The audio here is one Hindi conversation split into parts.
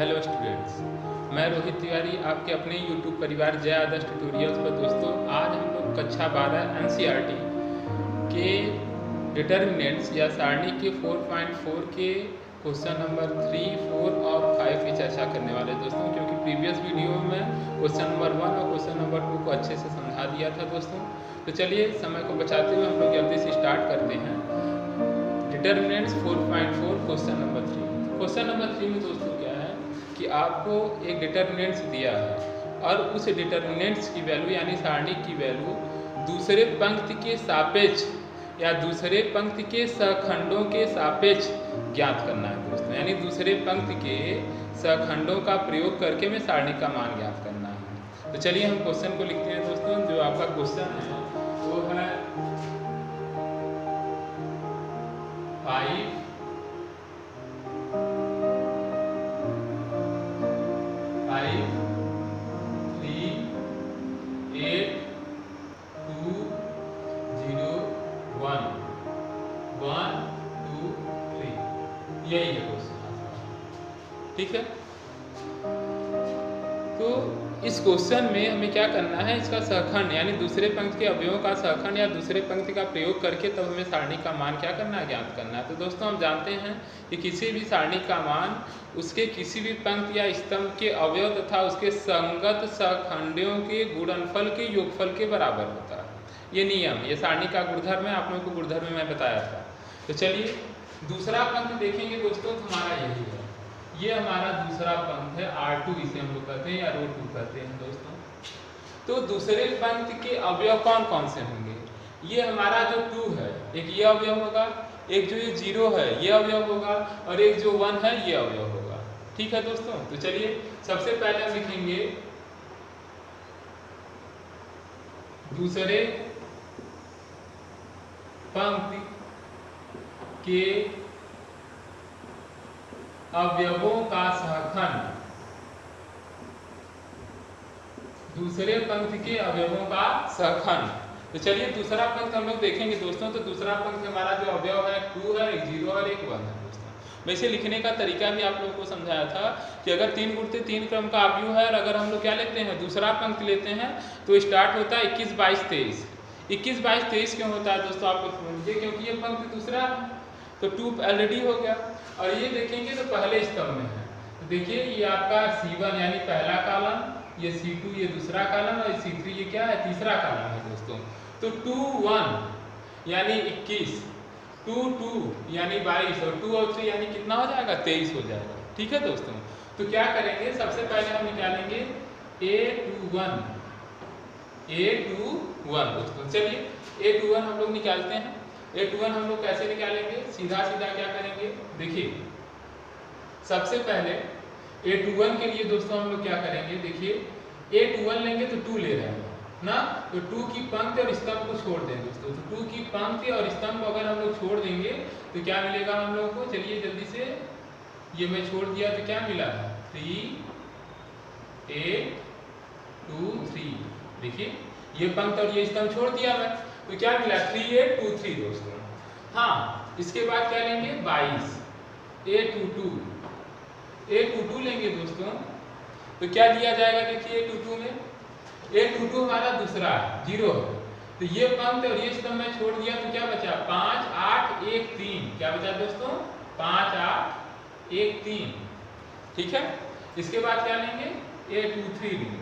हेलो स्टूडेंट्स, मैं रोहित तिवारी आपके अपने यूट्यूब परिवार जय आदर्श ट्यूटोरियल्स पर। दोस्तों, आज हम लोग कक्षा 12 एनसीईआरटी के डिटर्मिनेंट्स या सारणी के 4.4 के क्वेश्चन नंबर 3, 4 और 5 की चर्चा करने वाले दोस्तों, क्योंकि प्रीवियस वीडियो में क्वेश्चन नंबर 1 और क्वेश्चन नंबर 2 को अच्छे से समझा दिया था दोस्तों। तो चलिए समय को बचाते हुए हम लोग जल्दी से स्टार्ट करते हैं। Determinants 4.4 question number 3। Question number 3 में दोस्तों क्या है कि आपको एक डिटर्मिनेंट्स दिया है और उस डिटर्मिनेंट्स की वैल्यू यानी सारणी की वैल्यू दूसरे पंक्ति के सापेक्ष या दूसरे पंक्ति के सहखंडों के सापेक्ष ज्ञात करना है दोस्तों। यानी दूसरे पंक्ति के सहखंडों का प्रयोग करके में सारणी का मान ज्ञात करना है। तो चलिए हम क्वेश्चन को लिखते हैं दोस्तों। जो आपका क्वेश्चन है वो है 5 3 8 2 0 1 1 2 3, यही है क्वेश्चन। ठीक है, तो इस क्वेश्चन में हमें क्या करना है, इसका सहखंड यानी दूसरे पंक्ति के अवयवों का सहखंड या दूसरे पंक्ति का प्रयोग करके तब हमें सारणी का मान क्या करना है, ज्ञात करना है। तो दोस्तों हम जानते हैं कि किसी भी सारणी का मान उसके किसी भी पंक्ति या स्तंभ के अवयव तथा उसके संगत सहखंडियों के गुणनफल के योगफल के बराबर होता है। ये नियम, ये सारणी का गुणधर्म है। आप लोगों को गुणधर्म में मैं बताया था। तो चलिए दूसरा पंक्ति देखेंगे दोस्तों, तो हमारा यही है। ये हमारा दूसरा पंक्ति है, R2 इसे हम लोग कहते हैं या रो 2 कहते हैं दोस्तों। तो दूसरे पंक्ति के अवयव कौन कौन से होंगे? ये हमारा जो 2 है, एक ये अवयव होगा, एक जो ये 0 है ये अवयव होगा, और एक जो 1 है ये अवयव होगा। ठीक है दोस्तों, तो चलिए सबसे पहले हम लिखेंगे दूसरे पंक्ति के अवयवों का सहखंड, दूसरे पंक्ति के अवयवों का सहखंड। तो चलिए दूसरा पंक्ति हम लोग देखेंगे दोस्तों। तो दूसरा पंक्ति हमारा जो अवयव है 2 है, एक 0 और एक 1 है दोस्तों। वैसे लिखने का तरीका भी आप लोगों को समझाया था कि अगर 3 गुणित 3 क्रम का अवयव है और अगर हम लोग क्या लेते हैं, दूसरा पंक्ति लेते हैं, तो स्टार्ट होता है 21 22 23। 21 22 23 क्यों होता है दोस्तों, आप लोग समझिए, क्योंकि ये पंक्ति दूसरा है तो 2 ऑलरेडी हो गया। और ये देखेंगे तो पहले स्तंभ में है। तो देखिए ये आपका C1 यानी पहला कॉलम, ये C2 ये दूसरा कॉलम, और C3 ये क्या है, तीसरा कॉलम है दोस्तों। तो 2 1 यानी 21, 2 2 यानी 22, और 2 और 3 यानी कितना हो जाएगा, 23 हो जाएगा। ठीक है दोस्तों, तो क्या करेंगे, सबसे पहले हम निकालेंगे A21 दोस्तों। चलिए A21 हम लोग निकालते हैं। A21 हम लोग कैसे निकालेंगे, सीधा सीधा क्या करेंगे, देखिए सबसे पहले A21 के लिए दोस्तों हम लोग क्या करेंगे, देखिए A21 लेंगे तो 2 ले रहे हैं ना, तो 2 की पंक्ति और स्तंभ को छोड़ दें दोस्तों। तो 2 की पंक्ति और स्तंभ को अगर हम लोग छोड़ देंगे तो क्या मिलेगा हम लोगों को, चलिए जल्दी से, ये मैं छोड़ दिया तो क्या मिला, 3 8 2 3। देखिए ये पंक्ति और ये स्तंभ छोड़ दिया मैं, तो क्या मिला, 3 8 2 3 दोस्तों। हाँ, इसके बाद क्या लेंगे, 22 A22 लेंगे दोस्तों। तो क्या दिया जाएगा, देखिए A22 में, A22 हमारा दूसरा है, 0 है, तो ये पंक्ति और ये स्तंभ में छोड़ दिया तो क्या बचा, 5 8 1 3। क्या बचा दोस्तों, 5 8 1 3। ठीक है, इसके बाद क्या लेंगे, A23 लेंगे।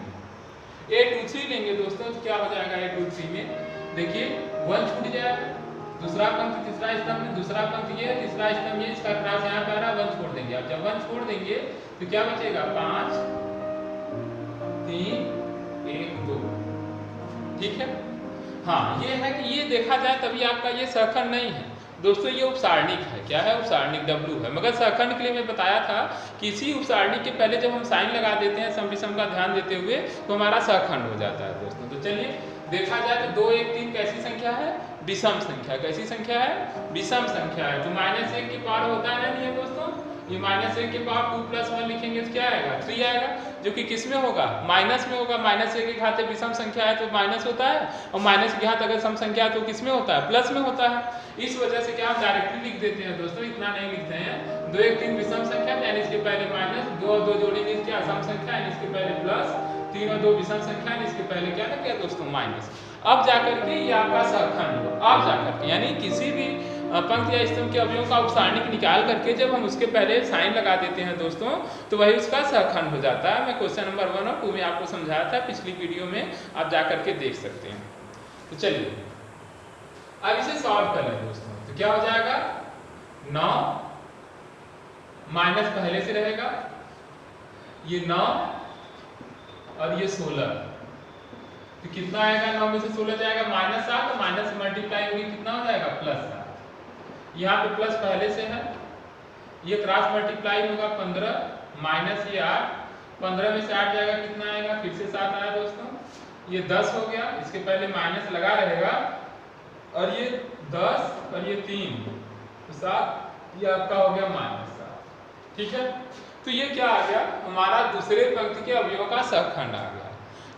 A23 लेंगे दोस्तों, तो क्या हो जाएगा A23 में, देखिए 1 छूट जाएगा, दूसरा पंक्ति तीसरा स्तंभ में, दूसरा पंक्ति ये तीसरा स्तंभ ये, इसका क्रॉस यहाँ पे आ रहा है, 1 छोड़ देंगे। अब जब 1 छोड़ देंगे तो क्या बचेगा, 5 3 1 2। ठीक है, हाँ ये है कि ये देखा जाए तभी आपका ये सहखंड नहीं है दोस्तों, ये उपसारणिक है। क्या है, उपसारणिक W है। मगर सहखंड के लिए मैं बताया था कि इसी उपसारणिक के पहले जब हम साइन लगा देते हैं सम विषम का ध्यान देते हुए, तो हमारा सहखंड हो जाता है दोस्तों। तो चलिए देखा जाए तो 2 1 3 कैसी संख्या है, विषम संख्या। कैसी संख्या है, विषम संख्या है। तो -1 की पावर होता है नहीं है दोस्तों, ये -1 के पावर 2 + 1 लिखेंगे तो क्या आएगा 3 आएगा, जो कि किस में होगा माइनस में होगा। -1 की घात विषम संख्या है तो माइनस होता है, और माइनस की घात अगर सम संख्या है तो किस में होता है प्लस में होता है। इस वजह से क्या हम डायरेक्टली लिख देते हैं दोस्तों, इतना नहीं लिखते हैं। 2 1 3 विषम संख्या यानी इसके पहले माइनस, 2 और 2 जोड़ेंगे क्या सम संख्या यानी इसके पहले प्लस, 3 और 2 विषम संख्या यानी इसके पहले क्या ना क्या दोस्तों माइनस। अब जाकर के ये आपका सहखंड, अब जाकर के यानी किसी भी पंक्ति या स्तंभ के अवयवों का उपसारणिक निकाल करके जब हम उसके पहले साइन लगा देते हैं दोस्तों, तो वही उसका सहखंड हो जाता है। मैं क्वेश्चन नंबर 1 और 2 में आपको समझाया था पिछली वीडियो में, आप जाकर के देख सकते हैं। तो चलिए अब इसे सॉल्व कर लें दोस्तों, तो क्या हो जाएगा 9 माइनस पहले से रहेगा, ये 9 और ये 16, तो कितना आएगा 9 में से 16 जाएगा -7, तो माइनस मल्टीप्लाई होगी कितना हो जाएगा +7। यहाँ पे प्लस पहले से है, ये क्रॉस मल्टीप्लाई होगा 15 माइनस ये 8, 15 में से 8 जाएगा कितना आएगा फिर से 7 आया दोस्तों, ये 10 हो गया, इसके पहले माइनस लगा रहेगा, और ये 10 और ये 3 तो 7, ये आपका हो गया -7। ठीक है, तो ये क्या आ गया हमारा दूसरे पंक्ति के अवयवों का सहखंड आ गया।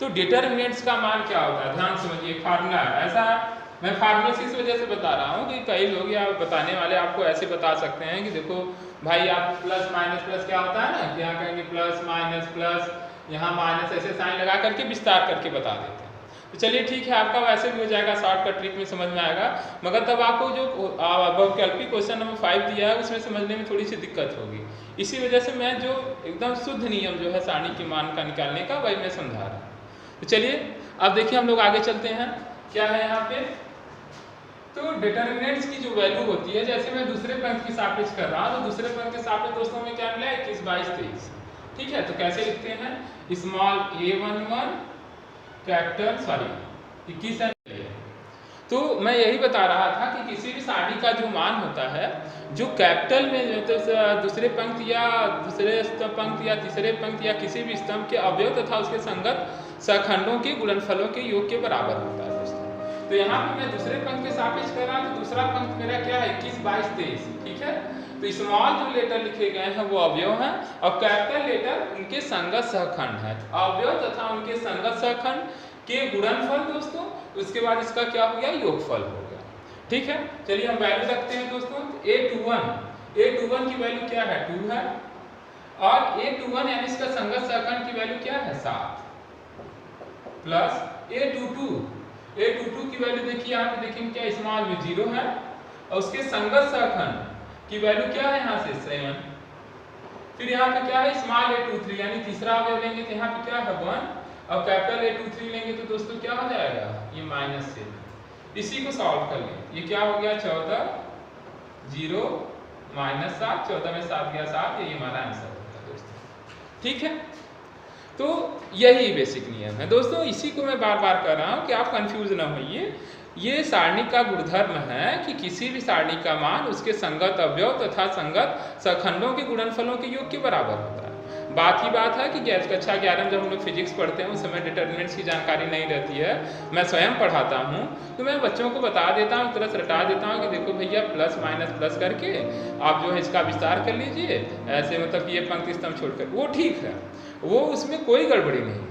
तो डिटरमिनेंट्स का मान क्या होता है ध्यान समझिए, फार्मूला है ऐसा है। मैं फार्मूला इस वजह से बता रहा हूँ कि कई लोग या बताने वाले आपको ऐसे बता सकते हैं कि देखो भाई आप प्लस माइनस प्लस क्या होता है ना कि यहाँ कहेंगे प्लस माइनस प्लस, यहाँ माइनस ऐसे साइन लगा करके विस्तार करके बता देते हैं। तो चलिए ठीक है, आपका वैसे भी हो जाएगा, शॉर्टकट ट्रिक में समझ में आएगा, मगर तब आपको जो वैकल्पिक क्वेश्चन नंबर 5 दिया है उसमें समझने में थोड़ी सी दिक्कत होगी। इसी वजह से मैं जो एकदम शुद्ध नियम जो है सारणी के मान का निकालने का वही मैं समझा रहा हूँ। तो चलिए अब देखिए हम लोग आगे चलते हैं, क्या है यहाँ पे। तो डिटरमिनेंट्स की जो वैल्यू होती है, जैसे मैं दूसरे पंक्ति के सापेक्ष कर रहा हूँ, तो दूसरे पंक्ति के सापेक्ष दोस्तों में क्या मिला 21 22 23। ठीक है, तो कैसे लिखते हैं स्मॉल a11 कैपिटल 21 है। तो मैं यही बता रहा था कि किसी भी सारणी का जो मान होता है जो कैपिटल में तो दूसरे पंक्ति या दूसरे पंक्ति या तीसरे पंक्ति या किसी भी स्तंभ के अवयव तथा उसके संगत सहखंडों के गुणनफलों के योग के बराबर होता है दोस्तों। तो यहाँ पे मैं दूसरे पंक्ति के सापेक्ष कर रहा हूँ, तो दूसरा पंक्ति मेरा क्या है 21 22 23। ठीक है, तो स्मॉल जो लेटर लिखे गए हैं वो अवयव हैं और कैपिटल लेटर उनके संगत सहखंड है। अवयव तथा उनके संगत सहखंड के गुणनफल दोस्तों, उसके बाद इसका क्या हो गया योगफल हो गया। ठीक है, चलिए हम वैल्यू रखते हैं दोस्तों। a21 की वैल्यू क्या है 2 है, और a21 यानी इसका संगत सहखंड की वैल्यू क्या है 7, प्लस a22 की वैल्यू देखिए यहाँ पे देखेंगे क्या स्मॉल में 0 है, और उसके संगत सहखंड की वैल्यू क्या है यहाँ से 7। फिर यहाँ पे क्या है स्मॉल a23 यानी तीसरा अवयव लेंगे तो यहाँ पे क्या है 1, और कैपिटल A23 लेंगे तो दोस्तों क्या हो जाएगा ये -7। इसी को सॉल्व कर लें, ये क्या हो गया 14 0 -7, 14 में 7 गया 7, ये हमारा आंसर होगा दोस्तों। ठीक है, तो यही बेसिक नियम है दोस्तों, इसी को मैं बार बार कर रहा हूँ कि आप कंफ्यूज ना होइए। ये सारणी का गुणधर्म है कि किसी भी सारणी का मान उसके संगत अवयव तथा संगत सहखंडों के गुणनफलों के योग के बराबर होता है। बात ही बात है कि कक्षा 11 में जब हम लोग फिजिक्स पढ़ते हैं उस समय डिटरमिनेंट्स की जानकारी नहीं रहती है, मैं स्वयं पढ़ाता हूँ तो मैं बच्चों को बता देता हूँ, तरह से रटा देता हूँ कि देखो भैया प्लस माइनस प्लस करके आप जो है इसका विस्तार कर लीजिए ऐसे, मतलब कि ये पंक्ति स्तंभ छोड़कर, वो ठीक है, वो उसमें कोई गड़बड़ी नहीं है,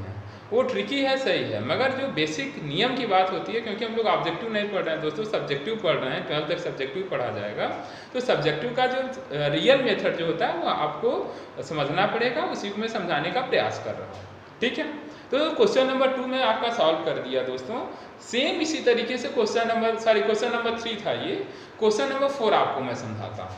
वो ट्रिकी है सही है, मगर जो बेसिक नियम की बात होती है, क्योंकि हम लोग ऑब्जेक्टिव नहीं पढ़ रहे हैं दोस्तों, सब्जेक्टिव पढ़ रहे हैं, 12th तक सब्जेक्टिव पढ़ा जाएगा, तो सब्जेक्टिव का जो रियल मेथड जो होता है वो आपको समझना पड़ेगा, उसी को मैं समझाने का प्रयास कर रहा हूँ। ठीक है, तो क्वेश्चन नंबर 2 में आपका सॉल्व कर दिया दोस्तों। सेम इसी तरीके से क्वेश्चन नंबर 3 था, ये क्वेश्चन नंबर 4 आपको मैं समझाता हूँ।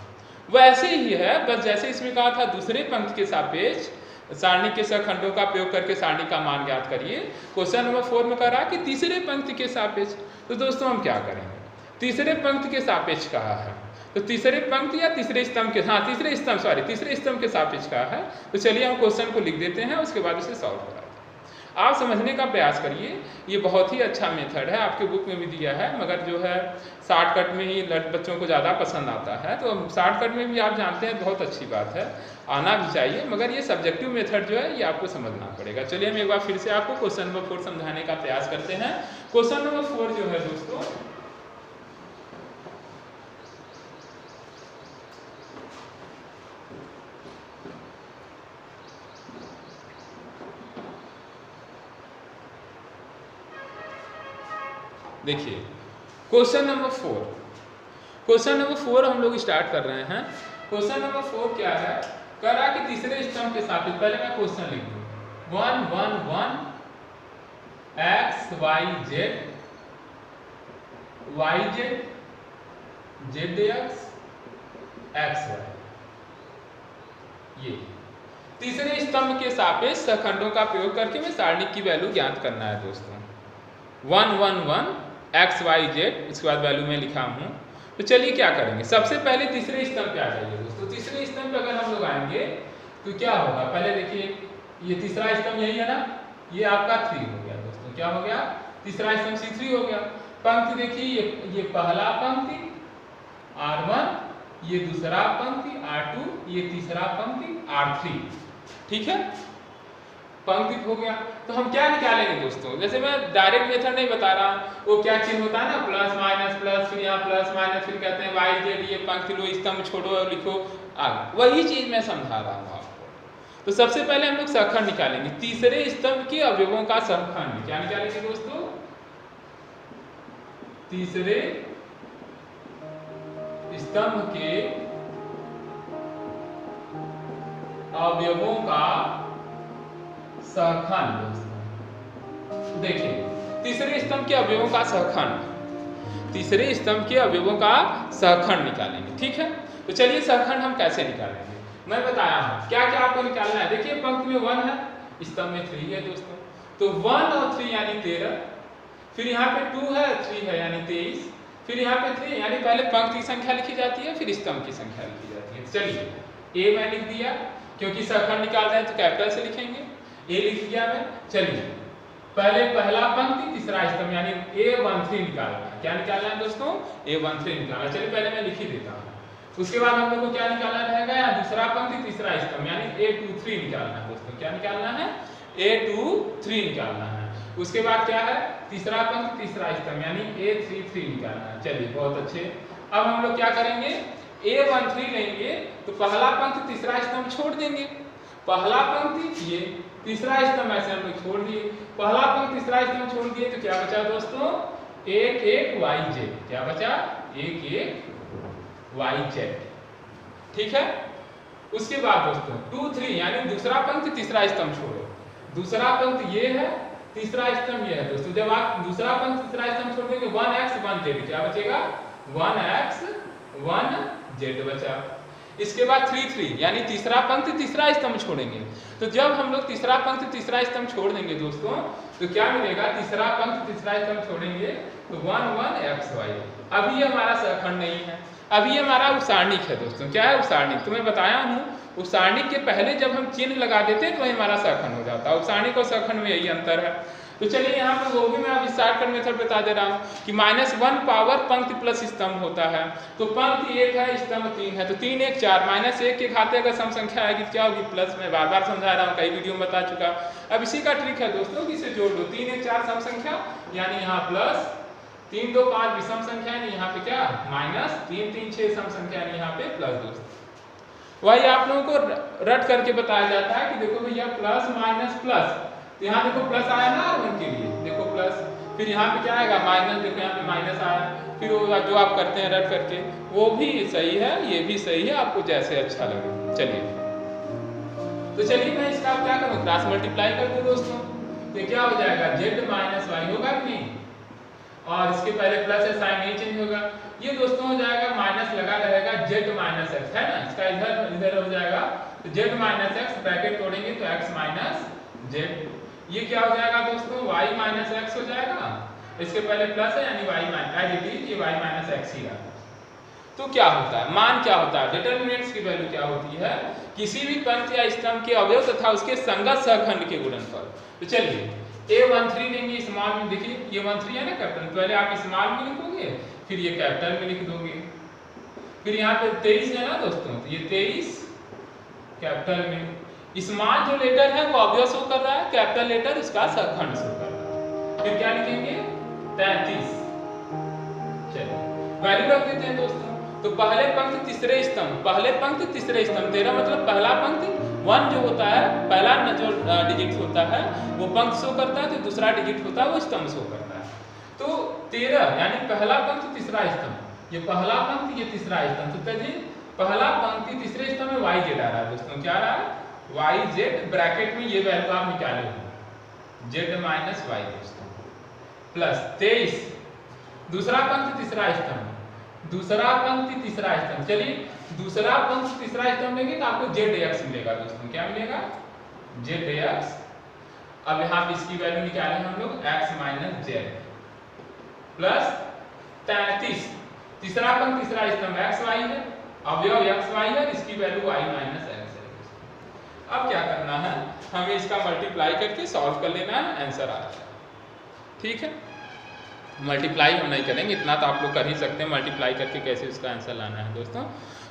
वैसे ही है, बस जैसे इसमें कहा था दूसरे पंक्ति के सापेक्ष सारणी के सहखंडों का प्रयोग करके सारणी का मान ज्ञात करिए। क्वेश्चन नंबर 4 में कह रहा कि तीसरे पंक्ति के सापेक्ष, तो दोस्तों हम क्या करेंगे, तीसरे पंक्ति के सापेक्ष कहा है, तो तीसरे पंक्ति या तीसरे स्तंभ के, तीसरे स्तंभ के सापेक्ष कहा है, तो चलिए हम क्वेश्चन को लिख देते हैं, उसके बाद उसे सॉल्व कराते हैं। आप समझने का प्रयास करिए, ये बहुत ही अच्छा मेथड है, आपके बुक में भी दिया है, मगर जो है शॉर्टकट में ही बच्चों को ज़्यादा पसंद आता है, तो शॉर्टकट में भी आप जानते हैं बहुत अच्छी बात है, आना भी चाहिए, मगर ये सब्जेक्टिव मेथड जो है ये आपको समझना पड़ेगा। चलिए हम एक बार फिर से आपको क्वेश्चन नंबर 4 समझाने का प्रयास करते हैं। क्वेश्चन नंबर 4 जो है दोस्तों, देखिए क्वेश्चन नंबर 4, क्वेश्चन नंबर 4 हम लोग स्टार्ट कर रहे हैं। क्वेश्चन नंबर 4 क्या है, करा कि तीसरे स्तंभ के सापेक्ष, पहले मैं क्वेश्चन लिख दूं, 1 1 1 x y z y z z x x y, ये तीसरे स्तंभ के सापेक्ष सखंडों का प्रयोग करके मैं सारणी की वैल्यू ज्ञात करना है दोस्तों। 1 1 1 x y z, इसके बाद वैल्यू में लिखा हूं। तो चलिए क्या करेंगे, सबसे पहले तीसरे स्तंभ पे आ जाइए दोस्तों। तीसरे स्तंभ पे अगर हम लोग आएंगे तो क्या होगा, पहले देखिए ये तीसरा स्तंभ यही है ना, ये आपका 3 हो गया दोस्तों। क्या हो गया, तीसरा स्तंभ C3 हो गया। पंक्ति देखिए ये पहला पंक्ति R1, ये दूसरा पंक्ति R2, ये तीसरा पंक्ति R3, ठीक है, पंक्ति हो गया। तो हम क्या निकालेंगे दोस्तों, जैसे मैं डायरेक्ट मेथड नहीं बता रहा, वो क्या चिन्ह होता है ना, प्लस माइनस प्लस, फिर यहाँ प्लस माइनस, फिर कहते हैं वाई जेड, ये पंक्ति लो, स्तंभ छोड़ो और लिखो आगे, वही चीज मैं समझा रहा हूँ आपको। तो सबसे पहले हम लोग सखंड निकालेंगे, तीसरे स्तंभ के अवयवों का सखंड। क्या निकालेंगे दोस्तों, तीसरे स्तंभ के अवयवों का सहखंड दोस्तों। देखिए तीसरे स्तंभ के अवयवों का सहखंड, तीसरे स्तंभ के अवयवों का सहखंड निकालेंगे, ठीक है। तो चलिए सहखंड हम कैसे निकालेंगे, मैं बताया हूं क्या क्या आपको निकालना है। देखिए पंक्ति में 1 है, स्तंभ में 3 है दोस्तों, तो 1 और 3 यानी 13, फिर यहाँ पे 2 है, 3 है यानी 23, फिर यहाँ पे 3 यानी पहले पंक्ति की संख्या लिखी जाती है, फिर स्तंभ की संख्या लिखी जाती है। चलिए ए मैं लिख दिया, क्योंकि सहखंड निकालना है तो कैपिटल से लिखेंगे, ए लिख दिया मैं। चलिए पहले पहला पंक्ति तीसरा स्तंभ यानी A13 निकालना है। क्या निकालना है दोस्तों, A13 निकालना। चलिए पहले मैं लिख ही देता हूँ, उसके बाद हम लोग को क्या निकालना रहेगा, यहाँ दूसरा पंक्ति तीसरा स्तंभ यानी A23 निकालना है दोस्तों। क्या निकालना है, A23 निकालना है। उसके बाद क्या है, तीसरा पंक्ति तीसरा स्तंभ यानी A33 निकालना है। चलिए बहुत अच्छे, अब हम लोग क्या करेंगे, A13 लेंगे तो पहला पंक्ति तीसरा स्तंभ छोड़ देंगे, पहला पंक्ति ये तीसरा स्तंभ ऐसे हम लोग छोड़ दिए, पहला पंक्ति तीसरा स्तंभ छोड़ दिए, तो क्या बचा दोस्तों, 1 1 YZ। क्या बचा, 1 1 YZ, ठीक है। उसके बाद दोस्तों 2 3 यानी दूसरा पंक्ति तीसरा स्तंभ छोड़ो, दूसरा पंक्ति ये है, तीसरा स्तंभ ये है दोस्तों। जब आप दूसरा पंक्ति तीसरा स्तंभ छोड़ देंगे 1x 1z, क्या बचेगा, 1x 1z बचा। इसके बाद 3 3 यानी तीसरा पंक्ति तीसरा स्तंभ छोड़ेंगे, तो जब हम लोग तीसरा पंक्ति तीसरा स्तंभ छोड़ देंगे दोस्तों तो क्या मिलेगा, तीसरा पंक्ति तीसरा स्तंभ छोड़ेंगे तो 1 1 xy। अभी ये हमारा सहखंड नहीं है, अभी ये हमारा उपसारणिक है दोस्तों। क्या है उपसारणिक, तो मैं बताया हूँ उपसारणिक के पहले जब हम चिन्ह लगा देते हैं तो वही हमारा सहखंड हो जाता है। उपसारणिक और सहखंड में यही अंतर है। तो चलिए यहाँ पर वो भी मैं अब शॉर्टकट मेथड बता दे रहा हूँ कि -1 पावर पंक्ति प्लस स्तंभ होता है। तो पंक्ति 1 है, स्तंभ 3 है, तो 3 1 4 -1 के खाते अगर सम संख्या आएगी क्या होगी, प्लस। में बार बार समझा रहा हूँ, कई वीडियो में बता चुका। अब इसी का ट्रिक है दोस्तों कि इसे जोड़ दो, 3 1 4 सम संख्या यानी यहाँ प्लस, 3 2 5 विषम संख्या यानी यहाँ पे क्या माइनस, 3 3 6 सम संख्या यानी यहाँ पे प्लस दोस्तों। वही आप लोगों को रट करके बताया जाता है कि देखो भैया प्लस माइनस प्लस, तो यहाँ देखो प्लस आया ना R1 के लिए, देखो प्लस, फिर यहाँ पे क्या आएगा माइनस, देखो यहाँ पे माइनस आया, फिर वो जो आप करते हैं रट करके वो भी सही है, ये भी सही है, आपको जैसे अच्छा लगे। चलिए तो चलिए मैं इसका क्या करूँ, क्रॉस मल्टीप्लाई कर दूँ दोस्तों, तो क्या हो जाएगा, z माइनस वाई होगा कि नहीं, और इसके पहले प्लस है, साइन नहीं चेंज होगा। ये दोस्तों हो जाएगा माइनस लगा रहेगा z माइनस एक्स, है ना, इसका इधर इधर हो जाएगा, तो z माइनस एक्स ब्रैकेट तोड़ेंगे तो x माइनस z, ये क्या हो जाएगा दोस्तों, y माइनस एक्स हो जाएगा, इसके पहले प्लस है यानी y माइनस, ये y माइनस एक्स ही रहा। तो क्या होता है, मान क्या होता है, डिटरमिनेंट्स की वैल्यू क्या होती है, किसी भी पंक्ति या स्तंभ के अवयव तथा उसके संगत सहखंड के गुणनफल। तो चलिए A13 लेंगे, स्मॉल में देखिए ये 13 है ना कैपिटल, पहले आप स्मॉल में लिखोगे फिर ये कैपिटल में लिख दोगे, फिर यहाँ पे 23 है ना दोस्तों, तो ये 23 कैपिटल में, स्मॉल जो लेटर है वो अवयव शो कर रहा है, कैपिटल लेटर उसका सहखंड शो कर रहा है। फिर क्या लिखेंगे 33। चलिए वैल्यू रख देते हैं दोस्तों, तो पहले पंक्ति तीसरे स्तंभ, पहले पंक्ति तीसरे स्तंभ, तेरा मतलब पहला पंक्ति 1 जो होता है, पहला जो डिजिट होता है वो पंक्ति शो करता है, तो दूसरा डिजिट होता है वो स्तंभ शो करता है। तो 13 यानी पहला पंक्ति तीसरा स्तंभ, ये पहला पंक्ति ये तीसरा स्तंभ, तो जी पहला पंक्ति तीसरे स्तंभ में वाई जेड आ रहा है दोस्तों, क्या आ रहा है वाई जेड, ब्रैकेट में ये वैल्यू आप निकाले हो जेड माइनस वाई दोस्तों, प्लस 23 दूसरा पंक्ति तीसरा स्तंभ, दूसरा पंक्ति तीसरा स्तंभ, चलिए दूसरा पंक्ति तीसरा स्तंभ लेंगे तो आपको जेड एक्स मिलेगा दोस्तों, क्या मिलेगा जेड एक्स। अब यहाँ पे इसकी वैल्यू निकाले हम लोग एक्स माइनस जेड प्लस 33 तीसरा पंक्ति तीसरा स्तंभ एक्स वाई है, अवयव एक्स वाई है, इसकी वैल्यू वाई माइनस एक्स है। अब क्या करना है, हमें इसका मल्टीप्लाई करके सॉल्व कर लेना है, आंसर आ जाएगा। ठीक है, मल्टीप्लाई हम नहीं करेंगे, इतना तो आप लोग कर ही सकते हैं, मल्टीप्लाई करके कैसे उसका आंसर लाना है दोस्तों।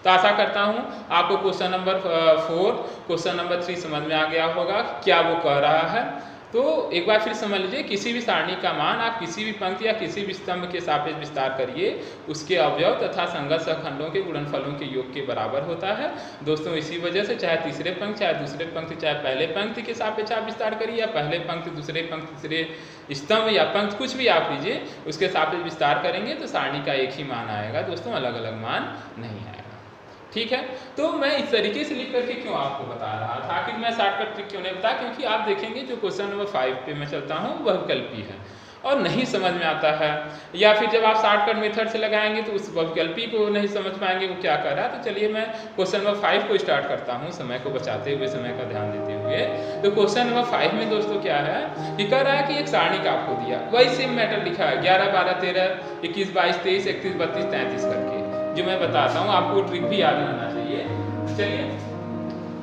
तो आशा करता हूँ आपको क्वेश्चन नंबर 4 क्वेश्चन नंबर 3 समझ में आ गया होगा क्या वो कह रहा है। तो एक बार फिर समझ लीजिए, किसी भी सारणी का मान आप किसी भी पंक्ति या किसी भी स्तंभ के सापेक्ष विस्तार करिए, उसके अवयव तथा संगत सहखंडों के गुणनफलों के योग के बराबर होता है दोस्तों। इसी वजह से चाहे तीसरे पंक्ति चाहे दूसरे पंक्ति चाहे पहले पंक्ति के सापेक्ष आप विस्तार करिए, या पहले पंक्ति दूसरे पंक्ति तीसरे स्तंभ या पंक्ति कुछ भी आप लीजिए, उसके सापेक्ष विस्तार करेंगे तो सारणी का एक ही मान आएगा दोस्तों, अलग अलग मान नहीं आएगा। ठीक है, तो मैं इस तरीके से लिख करके क्यों आपको बता रहा था, आखिर मैं शॉर्टकट ट्रिक क्यों नहीं बता, क्योंकि आप देखेंगे जो क्वेश्चन नंबर 5 पे मैं चलता हूँ वह विकल्पी है और नहीं समझ में आता है, या फिर जब आप शॉर्टकट मेथड से लगाएंगे तो उस विकल्पी को नहीं समझ पाएंगे वो क्या कर रहा है। तो चलिए मैं क्वेश्चन नंबर 5 को स्टार्ट करता हूँ, समय को बचाते हुए, समय का ध्यान देते हुए। तो क्वेश्चन नंबर 5 में दोस्तों क्या है कि कह रहा है कि एक सारणी का आपको दिया, वही सेम मैटर लिखा है 11 12 13 21 22 23 31 32 33 करके, जो मैं बताता हूँ, आपको ट्रिक भी याद रहना चाहिए। चलिए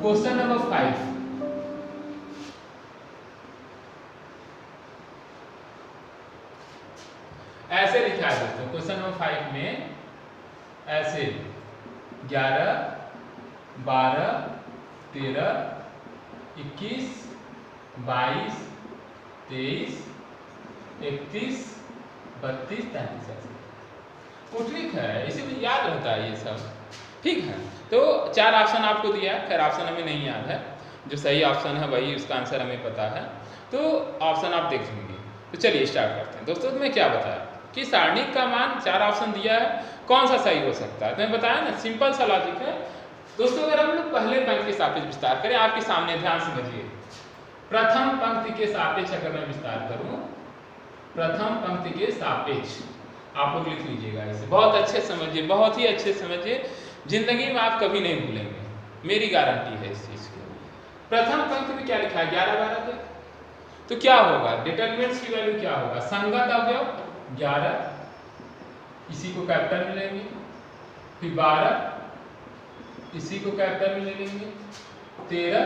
क्वेश्चन नंबर 5, ऐसे लिखा है दोस्तों, क्वेश्चन नंबर 5 में ऐसे 11 12 13 21 22 23 31 32 33 वो ट्रिक है, इसी में याद रहता है ये सब। ठीक है, तो 4 ऑप्शन आपको दिया है, खैर ऑप्शन हमें नहीं याद है, जो सही ऑप्शन है वही उसका आंसर हमें पता है, तो ऑप्शन आप देख लेंगे। तो चलिए स्टार्ट करते हैं दोस्तों। तो मैं क्या बताया कि सारणी का मान 4 ऑप्शन दिया है, कौन सा सही हो सकता है, तो मैं बताया ना, सिंपल सा लॉजिक है दोस्तों। अगर हम लोग पहले पंक्ति के सापेक्ष विस्तार करें, आपके सामने ध्यान समझिए, प्रथम पंक्ति के सापेक्ष अगर मैं विस्तार करूं, प्रथम पंक्ति के सापेक्ष आप लोग लिख लीजिएगा इसे, बहुत अच्छे समझिए, बहुत ही अच्छे समझिए, जिंदगी में आप कभी नहीं भूलेंगे, मेरी गारंटी है इस चीज की। प्रथम पंक्ति में क्या लिखा है 11 12 13, तो क्या होगा डिटरमिनेंट्स की वैल्यू क्या होगा, संगत अवयव 11, इसी को कैपिटल में लेंगे, फिर 12 इसी को कैपिटल में ले लेंगे, 13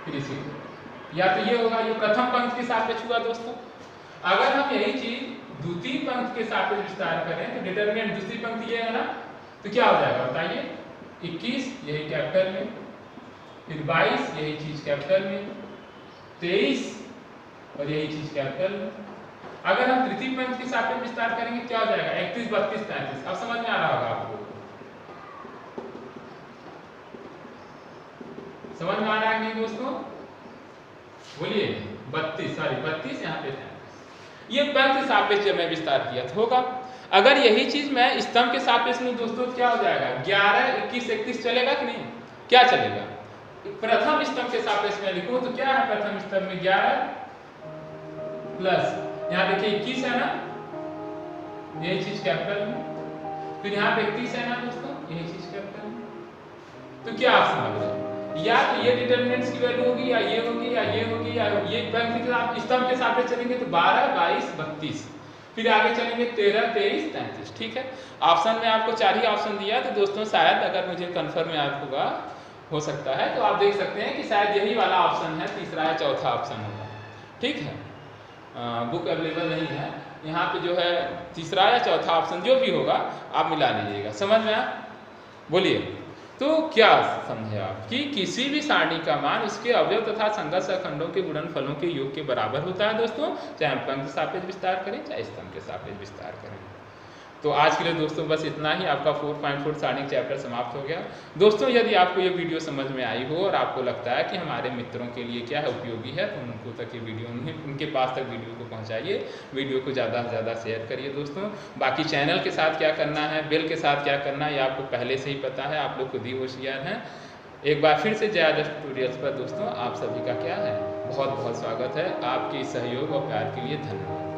फिर इसी को, या तो ये होगा, ये प्रथम पंक्ति के सापेक्ष हुआ दोस्तों। अगर हम यही चीज द्वितीय पंक्ति के सापेक्ष विस्तार करें तो डिटरमिनेंट दूसरी पंक्ति ये है ना, तो क्या हो जाएगा बताइए, 21 यही कैपिटल में, फिर 22 यही चीज कैपिटल में, 23 और यही चीज कैपिटल में। अगर हम तृतीय पंक्ति के सापेक्ष विस्तार करेंगे क्या हो जाएगा 31 32 33। अब समझ में आ रहा होगा आपको, समझ में आ रहा है नहीं दोस्तों, बोलिए 32 यहाँ पे 33। ये पंक्ति सापेक्ष जब मैं विस्तार किया तो होगा। अगर यही चीज मैं स्तंभ के सापेक्ष में दोस्तों क्या हो जाएगा 11 21 31 चलेगा कि नहीं, क्या चलेगा। प्रथम स्तंभ के सापेक्ष में लिखूं तो क्या है, प्रथम स्तंभ में 11 प्लस यहाँ देखिए 21 है ना, यही चीज कैपिटल में, फिर यहाँ पे 31 है ना दोस्तों, यही चीज कैपिटल में। तो क्या आप समझ रहे हैं, या तो ये डिटरमिनेंट्स की वैल्यू होगी, या ये होगी, या ये होगी, या ये पंक्ति के साथ स्तंभ के सापेक्ष चलेंगे तो 12 22 32, फिर आगे चलेंगे 13 23 33। ठीक है, ऑप्शन में आपको 4 ही ऑप्शन दिया, तो दोस्तों शायद अगर मुझे कंफर्म याद होगा, हो सकता है तो आप देख सकते हैं कि शायद यही वाला ऑप्शन है, तीसरा या चौथा ऑप्शन होगा। ठीक है, बुक अवेलेबल नहीं है यहाँ पे, जो है तीसरा या चौथा ऑप्शन जो भी होगा आप मिला लीजिएगा। समझ में आया, बोलिए। तो क्या समझे आप कि किसी भी सारणी का मान उसके अवयव तथा संगत सहखंडों के गुणनफलों के योग के बराबर होता है दोस्तों, चाहे हम पंक्ति सापेक्ष विस्तार करें चाहे स्तंभ के सापेक्ष विस्तार करें। तो आज के लिए दोस्तों बस इतना ही। आपका 4.4 सारणी चैप्टर समाप्त हो गया। दोस्तों यदि आपको ये वीडियो समझ में आई हो और आपको लगता है कि हमारे मित्रों के लिए क्या है उपयोगी है, तो उनको तक ये वीडियो उनके पास तक वीडियो को पहुँचाइए, वीडियो को ज़्यादा से ज़्यादा शेयर करिए दोस्तों। बाकी चैनल के साथ क्या करना है, बेल के साथ क्या करना है, ये आपको पहले से ही पता है, आप लोग खुद ही होशियार हैं। एक बार फिर से जय आदर्श ट्यूटोरियल्स पर दोस्तों आप सभी का क्या है, बहुत बहुत स्वागत है। आपके सहयोग और प्यार के लिए धन्यवाद।